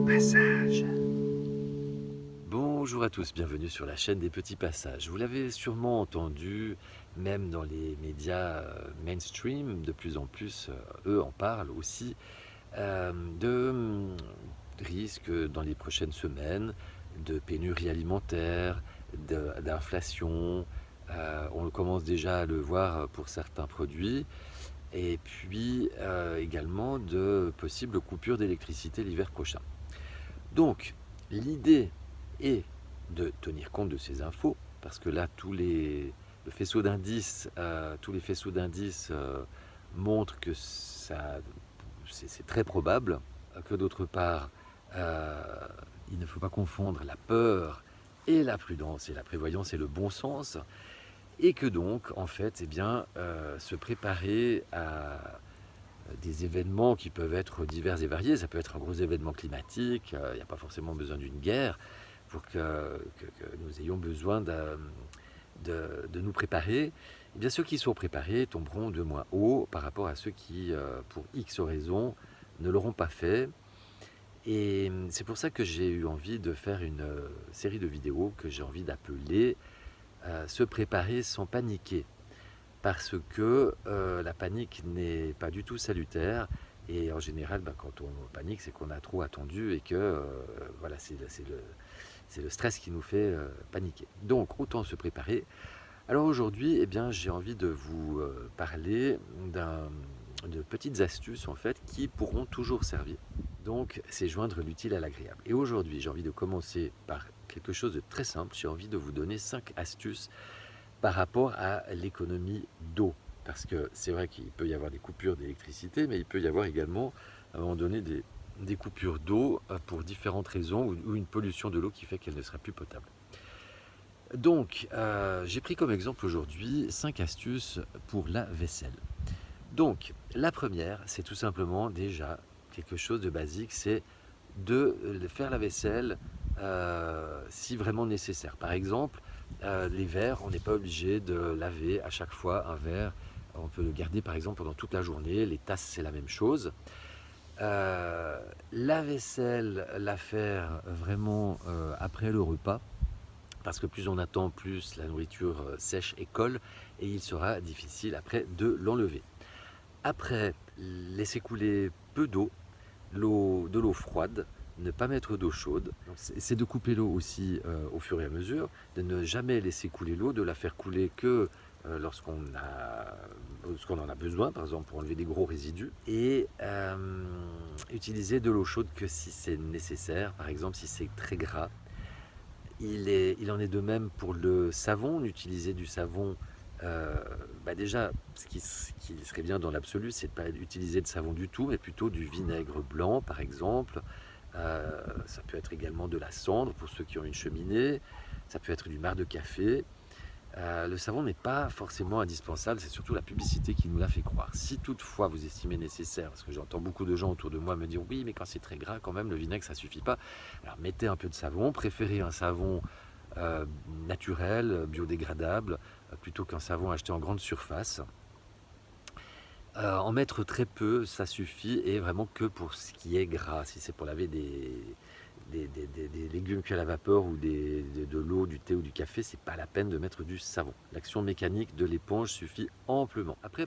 Passage. Bonjour à tous, bienvenue sur la chaîne des petits passages. Vous l'avez sûrement entendu, même dans les médias mainstream, de plus en plus, eux en parlent aussi, de risques dans les prochaines semaines, de pénurie alimentaire, d'inflation. On commence déjà à le voir pour certains produits. Et puis également de possibles coupures d'électricité l'hiver prochain. Donc, l'idée est de tenir compte de ces infos, parce que là, le faisceau d'indices, tous les faisceaux d'indices montrent que c'est très probable, que d'autre part, il ne faut pas confondre la peur et la prudence et la prévoyance et le bon sens, et que donc, en fait, eh bien, se préparer à des événements qui peuvent être divers et variés. Ça peut être un gros événement climatique, il n'y a pas forcément besoin d'une guerre pour que nous ayons besoin de nous préparer. Et bien ceux qui sont préparés tomberont de moins haut par rapport à ceux qui, pour X raisons, ne l'auront pas fait. Et c'est pour ça que j'ai eu envie de faire une série de vidéos que j'ai envie d'appeler Se préparer sans paniquer, parce que la panique n'est pas du tout salutaire. Et en général, quand on panique, c'est qu'on a trop attendu et que voilà, c'est le stress qui nous fait paniquer. Donc, autant se préparer. Alors aujourd'hui, eh bien, j'ai envie de vous parler de petites astuces en fait qui pourront toujours servir. Donc, c'est joindre l'utile à l'agréable. Et aujourd'hui, j'ai envie de commencer par quelque chose de très simple. J'ai envie de vous donner 5 astuces par rapport à l'économie d'eau. Parce que c'est vrai qu'il peut y avoir des coupures d'électricité, mais il peut y avoir également, à un moment donné, des coupures d'eau pour différentes raisons, ou une pollution de l'eau qui fait qu'elle ne sera plus potable. Donc, j'ai pris comme exemple aujourd'hui 5 astuces pour la vaisselle. Donc, la première, c'est tout simplement déjà quelque chose de basique, c'est de faire la vaisselle si vraiment nécessaire. Par exemple, les verres, on n'est pas obligé de laver à chaque fois un verre. On peut le garder par exemple pendant toute la journée. Les tasses, c'est la même chose. La vaisselle, la faire vraiment après le repas, parce que plus on attend, plus la nourriture sèche et colle, et il sera difficile après de l'enlever. Après, laisser couler peu d'eau, de l'eau froide, ne pas mettre d'eau chaude. C'est de couper l'eau aussi au fur et à mesure, de ne jamais laisser couler l'eau, de la faire couler que lorsqu'on en a besoin, par exemple pour enlever des gros résidus, et utiliser de l'eau chaude que si c'est nécessaire, par exemple si c'est très gras. Il en est de même pour le savon, utiliser du savon. Déjà, ce qui serait bien dans l'absolu, c'est de ne pas utiliser de savon du tout, mais plutôt du vinaigre blanc, par exemple. Ça peut être également de la cendre pour ceux qui ont une cheminée. Ça peut être du marc de café. Le savon n'est pas forcément indispensable, c'est surtout la publicité qui nous l'a fait croire. Si toutefois vous estimez nécessaire, parce que j'entends beaucoup de gens autour de moi me dire oui, mais quand c'est très gras, quand même, le vinaigre ça suffit pas. Alors mettez un peu de savon, préférez un savon naturel, biodégradable, plutôt qu'un savon acheté en grande surface. En mettre très peu, ça suffit, et vraiment que pour ce qui est gras. Si c'est pour laver des légumes cuits à la vapeur ou de l'eau, du thé ou du café, c'est pas la peine de mettre du savon. L'action mécanique de l'éponge suffit amplement. Après,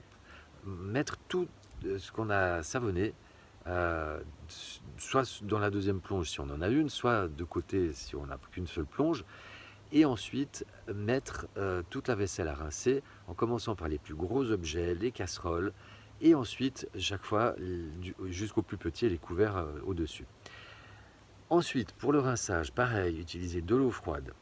mettre tout ce qu'on a savonné, soit dans la deuxième plonge si on en a une, soit de côté si on n'a qu'une seule plonge, et ensuite mettre toute la vaisselle à rincer en commençant par les plus gros objets, les casseroles, et ensuite chaque fois jusqu'au plus petit, les couverts au-dessus. Ensuite, pour le rinçage, pareil, utilisez de l'eau froide,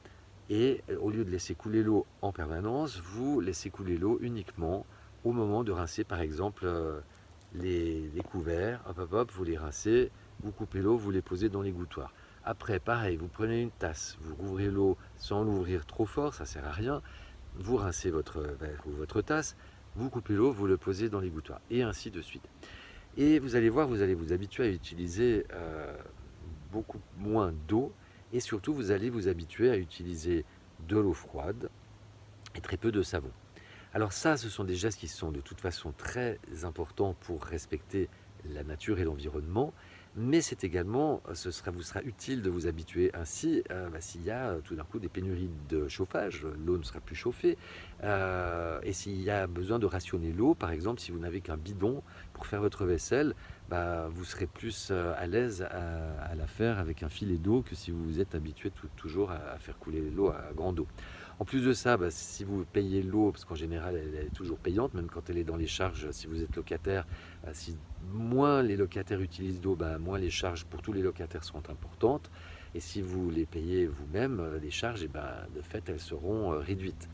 et au lieu de laisser couler l'eau en permanence, vous laissez couler l'eau uniquement au moment de rincer par exemple les couverts. Hop hop hop, vous les rincez, vous coupez l'eau, vous les posez dans l'égouttoir. Après, pareil, vous prenez une tasse, vous rouvrez l'eau sans l'ouvrir trop fort, ça sert à rien. Vous rincez votre tasse, vous coupez l'eau, vous le posez dans l'égouttoir, et ainsi de suite. Et vous allez voir, vous allez vous habituer à utiliser beaucoup moins d'eau, et surtout vous allez vous habituer à utiliser de l'eau froide et très peu de savon. Alors ça, ce sont des gestes qui sont de toute façon très importants pour respecter la nature et l'environnement, mais c'est également, vous sera utile de vous habituer ainsi, s'il y a tout d'un coup des pénuries de chauffage, l'eau ne sera plus chauffée, et s'il y a besoin de rationner l'eau, par exemple, si vous n'avez qu'un bidon pour faire votre vaisselle, vous serez plus à l'aise à la faire avec un filet d'eau que si vous vous êtes habitué toujours à faire couler l'eau à grande eau. En plus de ça, si vous payez l'eau, parce qu'en général elle est toujours payante, même quand elle est dans les charges, si vous êtes locataire, si moins les locataires utilisent d'eau, moins les charges pour tous les locataires seront importantes. Et si vous les payez vous-même, les charges, de fait, elles seront réduites.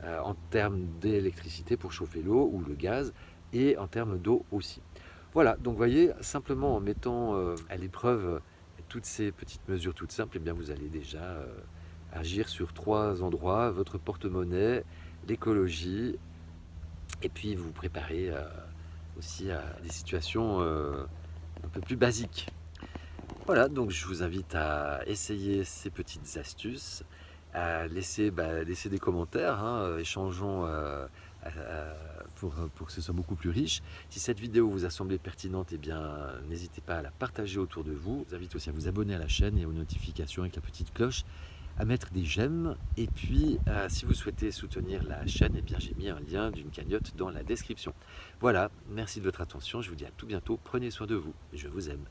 En termes d'électricité pour chauffer l'eau ou le gaz, et en termes d'eau aussi. Voilà, donc vous voyez, simplement en mettant à l'épreuve toutes ces petites mesures toutes simples, vous allez déjà agir sur 3 endroits: votre porte-monnaie, l'écologie, et puis vous préparer aussi à des situations un peu plus basiques. Voilà, donc je vous invite à essayer ces petites astuces, à laisser des commentaires, hein, échangeons pour que ce soit beaucoup plus riche. Si cette vidéo vous a semblé pertinente, n'hésitez pas à la partager autour de vous. Je vous invite aussi à vous abonner à la chaîne et aux notifications avec la petite cloche, à mettre des j'aime, et puis si vous souhaitez soutenir la chaîne, j'ai mis un lien d'une cagnotte dans la description. Voilà, merci de votre attention, je vous dis à tout bientôt, prenez soin de vous, je vous aime.